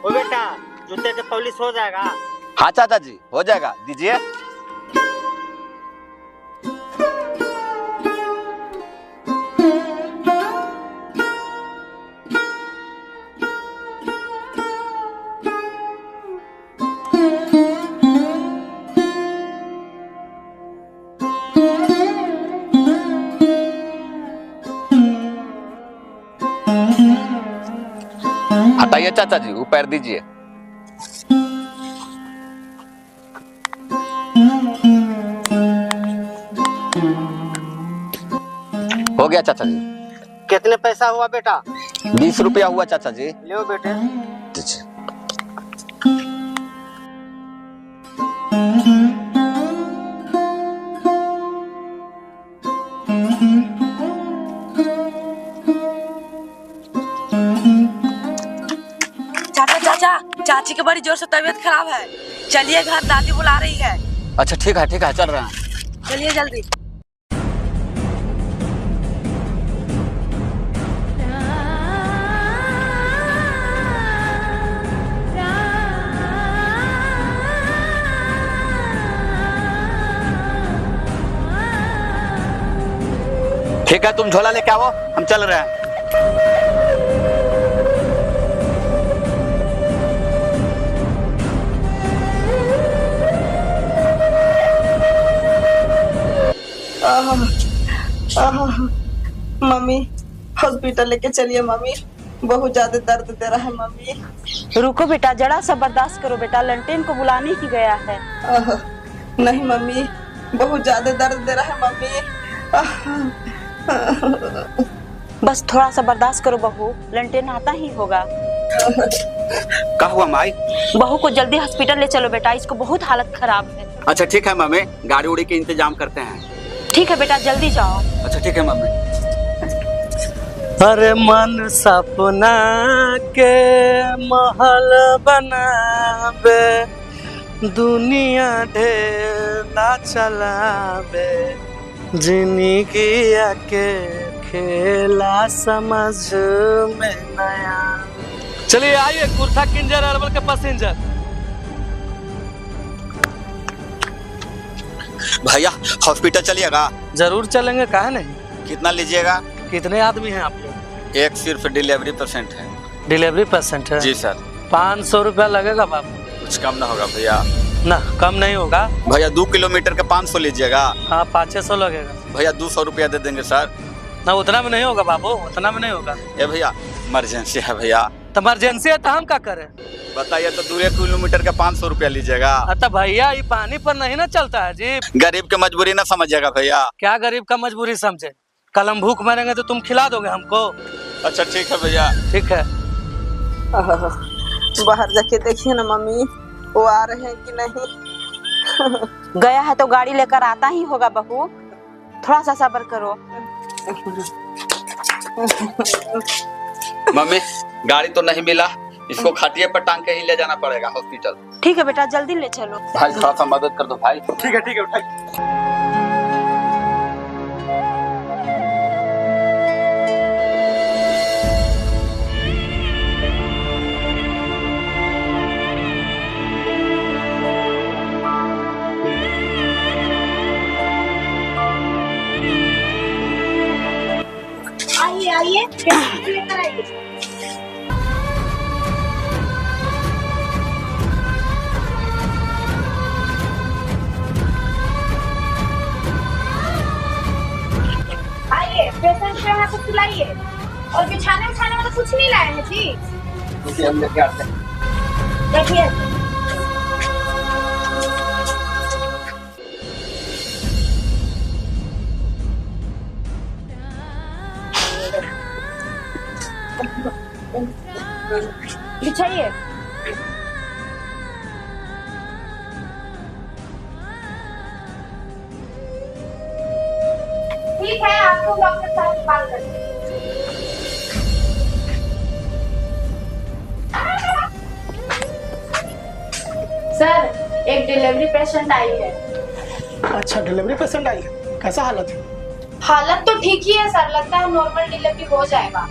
ओ बेटा, जूते के पॉलिश हो जाएगा? हाँ चाचा जी हो जाएगा, दीजिए। हटाइए चाचा जी, वो पैर दीजिए। हो गया चाचा जी। कितने पैसा हुआ बेटा? 20 रुपया हुआ चाचा जी। लो बेटे। चाचा, चाची की बड़ी जोर से तबीयत खराब है, चलिए घर, दादी बुला रही है। अच्छा ठीक है चल रहे हैं। चलिए जल्दी। ठीक है, तुम झोला लेके आओ, हम चल रहे हैं। मम्मी हॉस्पिटल लेके चलिए मम्मी, बहुत ज्यादा दर्द दे रहा है मम्मी। रुको बेटा, जरा सा बर्दाश्त करो बेटा, लंटेन को बुलाने ही गया है। नहीं मम्मी, बहुत ज्यादा दर्द दे रहा है मम्मी। बस थोड़ा सा बर्दाश्त करो बहू, लंटेन आता ही होगा। क्या हुआ माई? बहू को जल्दी हॉस्पिटल ले चलो बेटा, इसको बहुत हालत खराब है। अच्छा ठीक है मम्मी, गाड़ी उड़ी के इंतजाम करते हैं। ठीक है बेटा, जल्दी जाओ। अच्छा ठीक है मम्मी। हर मन सपना के महल बनावे, दुनिया ढेला चलावे, जिंदगी के खेला समझ में नया। चलिए आइए, कुर्था किंजर अरबल के पैसेंजर। भैया हॉस्पिटल चलिएगा? जरूर चलेंगे, काहे नहीं। कितना लीजिएगा? कितने आदमी हैं आप लोग? एक सिर्फ डिलीवरी पेशेंट है। डिलीवरी पेशेंट है? जी सर। 500 रुपया लगेगा बाबू। कुछ कम ना होगा भैया? ना कम नहीं होगा भैया। 2 किलोमीटर का 500 लीजिएगा? हाँ 500 लगेगा भैया। 200 रुपया दे देंगे सर। ना उतना में नहीं होगा बाबू, उतना में नहीं होगा। ए भैया इमरजेंसी है भैया। तो इमरजेंसी है तो हम क्या करें? बताइए तो, 2 किलोमीटर का 500 रुपया लीजिएगा? तो भैया ये पानी पर नहीं ना चलता है जी। गरीब की मजबूरी ना समझिएगा भैया। क्या गरीब का मजबूरी समझे? कल हम भूख मरेंगे तो तुम खिला दोगे हमको? अच्छा ठीक है भैया। ठीक है। बाहर जाके देखिए ना मम्मी, वो आ रहे हैं कि नहीं। गया है तो गाड़ी लेकर आता ही होगा बहू, थोड़ा सा सब्र करो। मम्मी गाड़ी तो नहीं मिला, इसको खटिया पर टांग के ही ले जाना पड़ेगा हॉस्पिटल। ठीक है बेटा, जल्दी ले चलो। भाई थोड़ा सा मदद कर दो भाई। ठीक है उठाइए। आइए लेकर आइए। सुलाइए। और बिछाने उछाने वाला कुछ नहीं लाए हैं जी? हम लेके आते हैं। देखिए बिछाइए। ठीक है, आपको डॉक्टर साहब से बात करते हैं। सर, एक डिलीवरी पेशेंट आई है। अच्छा, डिलीवरी पेशेंट आई है, कैसा हालत है? हालत तो ठीक ही है सर, लगता है नॉर्मल डिलीवरी हो जाएगा।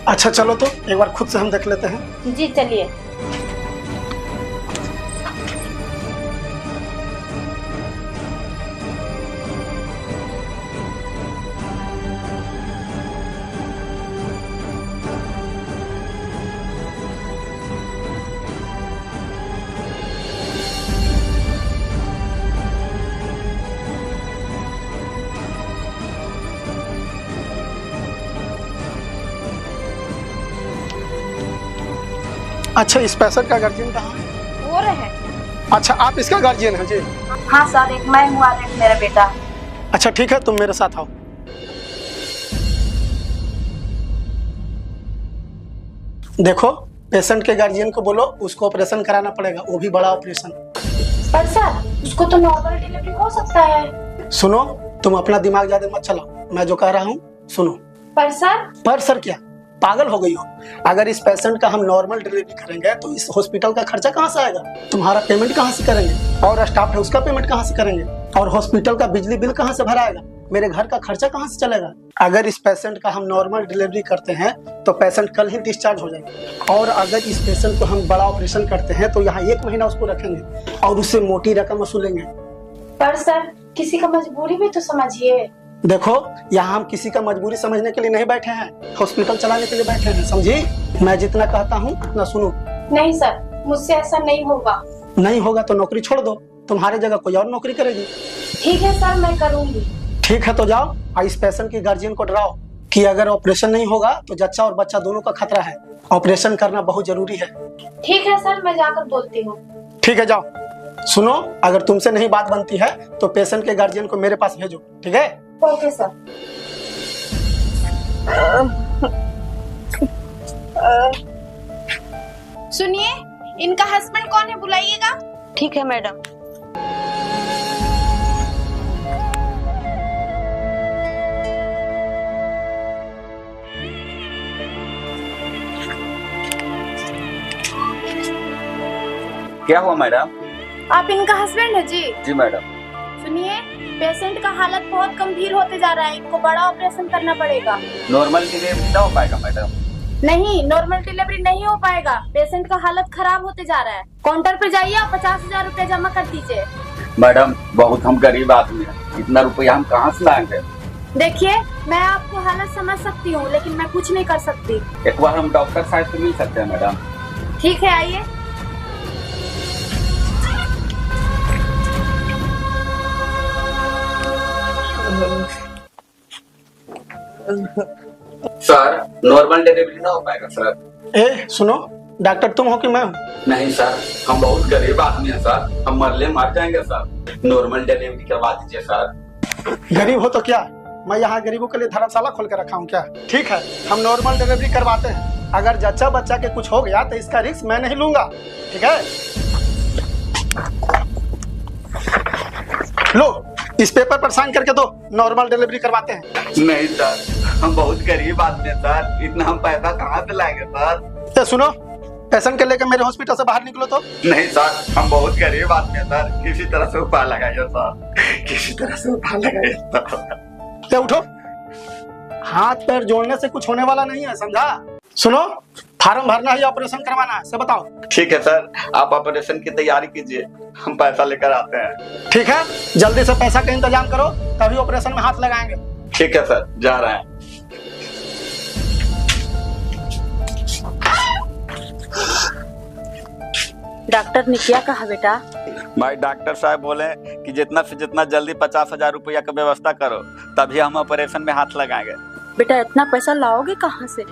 अच्छा चलो तो एक बार खुद से हम देख लेते हैं। जी चलिए। अच्छा, इस पेशेंट का गार्जियन कहाँ है? हो रहे हैं। अच्छा, आप इसका गार्जियन है जी? हाँ सर, एक मैं हूँ और एक मेरा बेटा। अच्छा ठीक है, तुम मेरे साथ आओ। देखो, पेशेंट के गार्जियन को बोलो उसको ऑपरेशन कराना पड़ेगा, वो भी बड़ा ऑपरेशन। पर सर, उसको तो नॉर्मल डिलीवरी हो सकता है। सुनो, तुम अपना दिमाग ज्यादा मत चलाओ, मैं जो कह रहा हूँ सुनो। पर सर क्या पागल हो गई हो? अगर इस पेशेंट का हम नॉर्मल डिलीवरी करेंगे तो इस हॉस्पिटल का खर्चा कहाँ से आएगा? तुम्हारा पेमेंट कहाँ से करेंगे? और स्टाफ है उसका पेमेंट कहाँ से करेंगे? और हॉस्पिटल का बिजली बिल कहाँ से भराएगा? मेरे घर का खर्चा कहाँ से चलेगा? अगर इस पेशेंट का हम नॉर्मल डिलीवरी करते हैं तो पेशेंट कल ही डिस्चार्ज हो जाएगा। और अगर इस पेशेंट को हम बड़ा ऑपरेशन करते हैं तो यहाँ 1 महीना उसको रखेंगे और उससे मोटी रकम वसूलेंगे। पर सर, किसी का मजबूरी भी तो समझिए। देखो, यहाँ हम किसी का मजबूरी समझने के लिए नहीं बैठे हैं, हॉस्पिटल चलाने के लिए बैठे हैं, समझी? मैं जितना कहता हूँ उतना सुनो। नहीं सर, मुझसे ऐसा नहीं होगा। नहीं होगा तो नौकरी छोड़ दो, तुम्हारी जगह कोई और नौकरी करेगी। ठीक है सर, मैं करूँगी। ठीक है तो जाओ और इस पेशेंट की गार्जियन को डराओ कि अगर ऑपरेशन नहीं होगा तो जच्चा और बच्चा दोनों का खतरा है, ऑपरेशन करना बहुत जरूरी है। ठीक है सर, मैं जाकर बोलती हूँ। ठीक है जाओ। सुनो, अगर तुमसे नहीं बात बनती है तो पेशेंट के गार्जियन को मेरे पास भेजो, ठीक है? Okay sir. सुनिए, इनका हस्बैंड कौन है, बुलाइएगा। ठीक है मैडम। क्या हुआ मैडम? आप इनका हस्बैंड है जी? जी मैडम। सुनिए, पेशेंट का हालत बहुत गंभीर होते जा रहा है, इनको बड़ा ऑपरेशन करना पड़ेगा। नॉर्मल डिलीवरी ना हो पाएगा मैडम? नहीं, नॉर्मल डिलीवरी नहीं हो पाएगा, पेशेंट का हालत खराब होते जा रहा है। काउंटर पे जाइए और 50,000 रुपए जमा कर दीजिए। मैडम, बहुत हम गरीब आदमी हैं, इतना रुपया हम कहाँ से लाएंगे? देखिए, मैं आपको हालत समझ सकती हूँ, लेकिन मैं कुछ नहीं कर सकती। एक बार हम डॉक्टर साहब से मिल सकते हैं मैडम? ठीक है, आइए। सर, नॉर्मल डिलीवरी ना हो पाएगा सर। ए सुनो, डॉक्टर तुम हो कि मैं हूँ? नहीं सर, हम बहुत गरीब आदमी हैं सर, हम मरले मर जाएंगे सर, नॉर्मल डिलीवरी करवा दीजिए सर। गरीब हो तो क्या, मैं यहाँ गरीबों के लिए धर्मशाला खोल कर रखा हूँ क्या? ठीक है, हम नॉर्मल डिलीवरी करवाते हैं, अगर जच्चा बच्चा के कुछ हो गया तो इसका रिस्क मैं नहीं लूंगा, ठीक है? लो, इस पेपर पर साइन करके दो, नॉर्मल डिलीवरी करवाते हैं। नहीं सर, हम बहुत गरीब आदमी हैं सर, इतना हम पैसा कहाँ से लाएंगे सर? ये सुनो, पेशेंट के लेकर मेरे हॉस्पिटल से बाहर निकलो तो। नहीं सर, हम बहुत गरीब आदमी हैं सर, किसी तरह से उपाय लगाइए सर, किसी तरह से उपाय लगाइए सर। ये उठो, हाथ पैर जोड़ने से कुछ होने वाला नहीं है, समझा? सुनो, फार्म भरना है या ऑपरेशन करवाना है, से बताओ। ठीक है सर, आप ऑपरेशन की तैयारी कीजिए, हम पैसा लेकर आते हैं। ठीक है, जल्दी से पैसा का इंतजाम करो, तभी ऑपरेशन में हाथ लगाएंगे। ठीक है सर, जा रहे हैं। डॉक्टर ने क्या कहा बेटा? भाई डॉक्टर साहब बोले कि जितना से जितना जल्दी 50,000 रुपया का व्यवस्था करो, तभी हम ऑपरेशन में हाथ लगाएंगे। बेटा इतना पैसा लाओगे कहाँ से?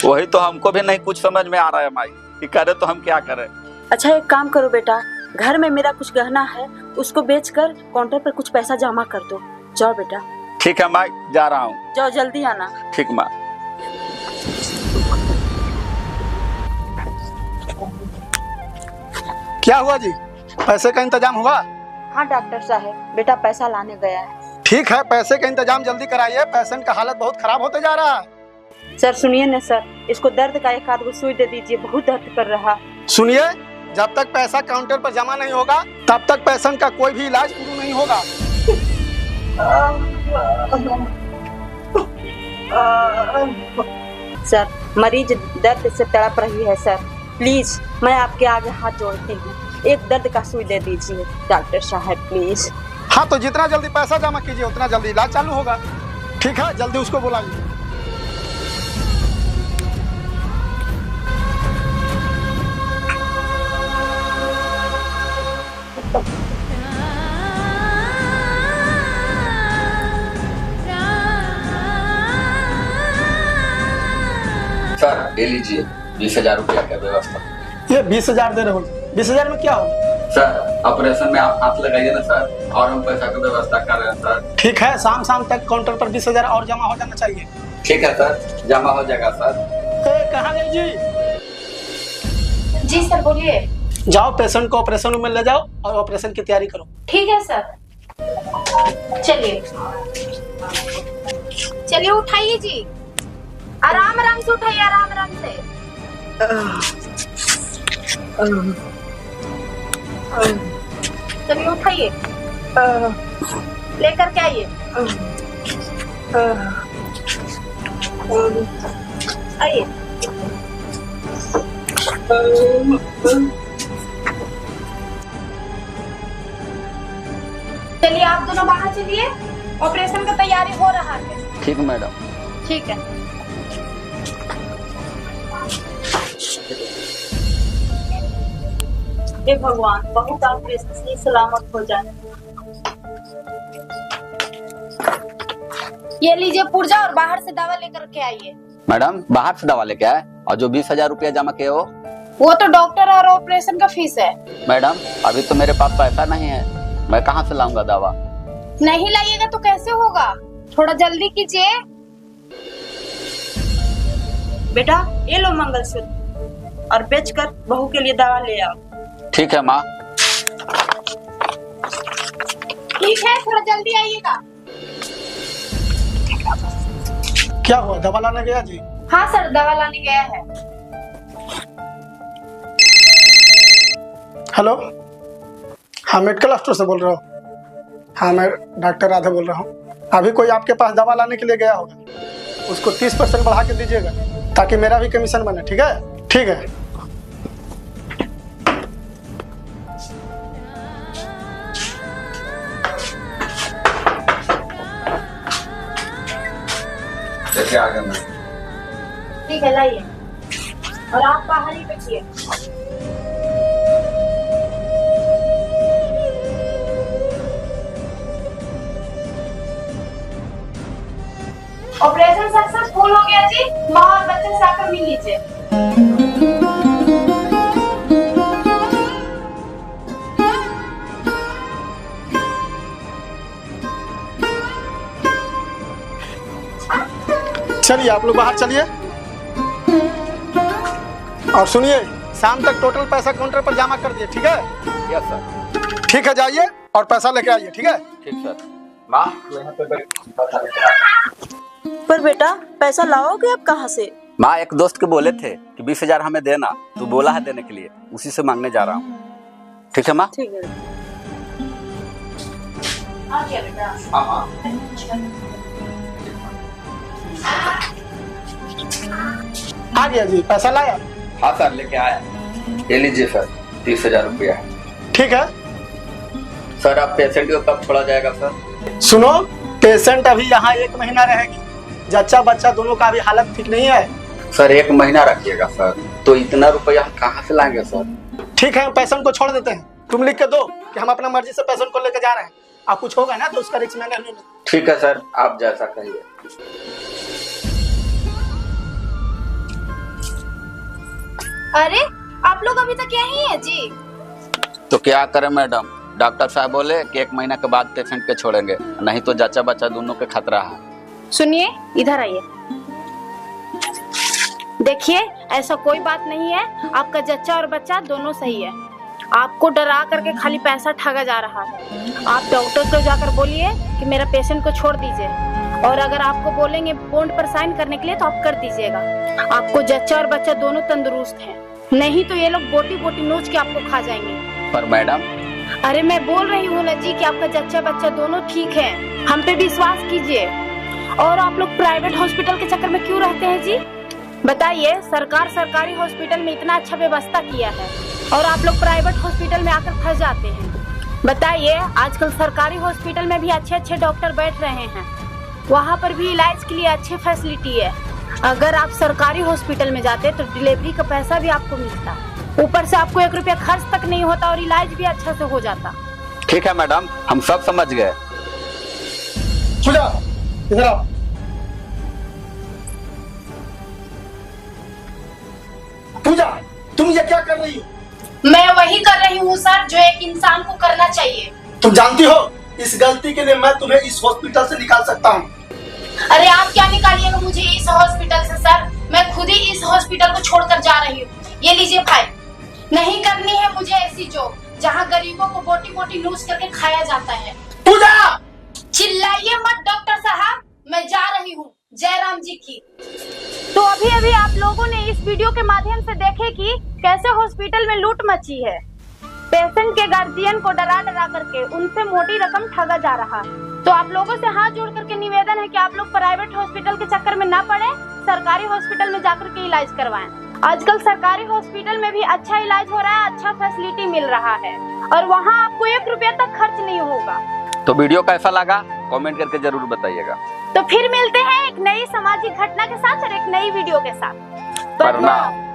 वही तो हमको भी नहीं कुछ समझ में आ रहा है माई, कि करे तो हम क्या करें। अच्छा एक काम करो बेटा, घर में मेरा कुछ गहना है, उसको बेचकर काउंटर पर कुछ पैसा जमा कर दो। जाओ बेटा। ठीक है माई, जा रहा हूँ। जाओ जल्दी आना। ठीक माँ। क्या हुआ जी, पैसे का इंतजाम हुआ? हाँ डॉक्टर साहब, बेटा पैसा लाने गया है। ठीक है, पैसे का इंतजाम जल्दी कराइए, पेशेंट का हालत बहुत खराब होते जा रहा है। सर सुनिए ना सर, इसको दर्द का एक आध गो सुई दे दीजिए, बहुत दर्द कर रहा। सुनिए, जब तक पैसा काउंटर पर जमा नहीं होगा तब तक पेशेंट का कोई भी इलाज शुरू नहीं होगा। सर मरीज दर्द से तड़प रही है सर, प्लीज मैं आपके आगे हाथ जोड़ती हूँ, एक दर्द का सुई दे दीजिए डॉक्टर साहब प्लीज। हाँ तो जितना जल्दी पैसा जमा कीजिए उतना जल्दी इलाज चालू होगा। ठीक है, जल्दी उसको बुलाइए। सर ले लीजिए 20,000 रुपया का व्यवस्था। ये 20,000 दे रहे हो, 20,000 में क्या होगा? सर ऑपरेशन में आप हाथ लगाइए ना सर, और हम पैसा की व्यवस्था कर रहे हैं सर। ठीक है, शाम तक काउंटर पर 20,000 और जमा हो जाना चाहिए। ठीक है सर, जमा हो जाएगा सर। कहाँ गई जी? जी सर बोलिए। जाओ पेशेंट को ऑपरेशन रूम में ले जाओ और ऑपरेशन की तैयारी करो। ठीक है सर, चलिए चलिए उठाइए जी, आराम आराम से उठाइए, आराम आराम से। चलिए उठाइए, लेकर के आइए। आइए। चलिए आप दोनों बाहर चलिए, ऑपरेशन का तैयारी हो रहा है। ठीक मैडम। ठीक है। हे भगवान, बहुत ऑपरेशन सही सलामत हो जाए। ये लीजिए पुर्जा और बाहर से दवा लेकर के आइए। मैडम बाहर से दवा लेके आए, और जो 20,000 रुपया जमा किए हो वो तो डॉक्टर और ऑपरेशन का फीस है। मैडम अभी तो मेरे पास पैसा नहीं है, मैं कहाँ से लाऊंगा दवा? नहीं लाइएगा तो कैसे होगा, थोड़ा जल्दी कीजिए। बेटा ये लो मंगलसूत्र, और बेचकर बहू के लिए दवा ले आओ। ठीक है माँ। ठीक है, थोड़ा जल्दी आइएगा। क्या हुआ, दवा लाने गया जी? हाँ सर, दवा लाने गया है। हेलो, हाँ मेडिकल स्टोर से बोल रहा हूँ। हाँ मैं डॉक्टर राधा बोल रहा हूँ। अभी कोई आपके पास दवा लाने के लिए गया होगा, उसको 30% बढ़ा के दीजिएगा ताकि मेरा भी कमीशन बने। ठीक है? ठीक है। कैसे आ गया? ठीक है लाइए, और आप बाहर ही बैठिए। ऑपरेशन सक्सेसफुल हो गया जी, माँ और बच्चे से आकर मिल लीजिए। चलिए आप लोग बाहर चलिए, और सुनिए शाम तक टोटल पैसा काउंटर पर जमा कर दिए। ठीक है? Yes sir. ठीक है, जाइए और पैसा लेके आइए। ठीक है? ठीक सर। माँ यहाँ पे पैसा लेके आ। पर बेटा पैसा लाओगे आप कहाँ से? माँ एक दोस्त के बोले थे कि 20,000 हमें देना, तो बोला है देने के लिए, उसी से मांगने जा रहा हूँ। ठीक है माँ? ठीक है। आ गया बेटा। हाँ। आ गया जी, पैसा लाया? हाँ सर लेके आया। ये लीजिए सर 30,000 रुपया। ठीक है सर आप पेशेंट को कब छोड़ा जाएगा सर? सुनो, पेशेंट अभी यहाँ 1 महीना रहेगी, जच्चा बच्चा दोनों का अभी हालत ठीक नहीं है। सर 1 महीना रखिएगा सर, तो इतना रुपया हम कहाँ से लाएंगे सर? ठीक है, पेशेंट को छोड़ देते हैं, तुम लिख के दो कि हम अपना मर्जी से पेशेंट को लेकर जा रहे हैं, आप कुछ होगा ना तो उसका रिस्क मैंने ले लूंगा। ठीक है सर, आप जैसा कहिए। अरे आप लोग अभी तक यहीं हैं जी? तो क्या करें मैडम, डॉक्टर साहब बोले कि 1 महीना के बाद पेशेंट के छोड़ेंगे, नहीं तो जच्चा बच्चा दोनों के खतरा है। सुनिए, इधर आइए। देखिए, ऐसा कोई बात नहीं है, आपका जच्चा और बच्चा दोनों सही है। आपको डरा करके खाली पैसा ठगा जा रहा है। आप डॉक्टर को जाकर बोलिए कि मेरा पेशेंट को छोड़ दीजिए, और अगर आपको बोलेंगे बॉन्ड पर साइन करने के लिए तो आप कर दीजिएगा। आपको जच्चा और बच्चा दोनों तंदुरुस्त हैं, नहीं तो ये लोग बोटी बोटी नोच के आपको खा जाएंगे। पर मैडम, अरे मैं बोल रही हूँ ना जी कि आपका जच्चा बच्चा दोनों ठीक है, हम पे विश्वास कीजिए। और आप लोग प्राइवेट हॉस्पिटल के चक्कर में क्यों रहते हैं जी? बताइए, सरकार सरकारी हॉस्पिटल में इतना अच्छा व्यवस्था किया है और आप लोग प्राइवेट हॉस्पिटल में आकर फंस जाते हैं। बताइए, आजकल सरकारी हॉस्पिटल में भी अच्छे अच्छे डॉक्टर बैठ रहे हैं, वहाँ पर भी इलाज के लिए अच्छी फैसिलिटी है। अगर आप सरकारी हॉस्पिटल में जाते तो डिलीवरी का पैसा भी आपको मिलता, ऊपर से आपको 1 रुपया खर्च तक नहीं होता और इलाज भी अच्छा से हो जाता। ठीक है मैडम, हम सब समझ गए। पूजा, इधर आओ। पूजा, तुम ये क्या कर रही हो? मैं वही कर रही हूँ सर जो एक इंसान को करना चाहिए। तुम जानती हो इस गलती के लिए मैं तुम्हें इस हॉस्पिटल से निकाल सकता हूँ। अरे आप क्या निकालिएगा मुझे इस हॉस्पिटल से सर, मैं खुद ही इस हॉस्पिटल को छोड़कर जा रही हूँ। ये लीजिए फाइल। नहीं करनी है मुझे ऐसी जॉब जहाँ गरीबों को बोटी बोटी नूच करके खाया जाता है। पूजा, चिल्लाइए मत डॉक्टर साहब, मैं जा रही हूँ जयराम जी की। तो अभी अभी आप लोगों ने इस वीडियो के माध्यम से देखे कि कैसे हॉस्पिटल में लूट मची है। पेशेंट के गार्जियन को डरा डरा करके उनसे मोटी रकम ठगा जा रहा है। तो आप लोगों से हाथ जोड़ करके निवेदन है कि आप लोग प्राइवेट हॉस्पिटल के चक्कर में ना पड़े, सरकारी हॉस्पिटल में जाकर के इलाज करवाएं। आजकल सरकारी हॉस्पिटल में भी अच्छा इलाज हो रहा है, अच्छा फैसिलिटी मिल रहा है और वहाँ आपको 1 रुपया तक खर्च नहीं होगा। तो वीडियो कैसा लगा कमेंट करके जरूर बताइएगा। तो फिर मिलते हैं एक नई सामाजिक घटना के साथ और एक नई वीडियो के साथ। प्रणाम।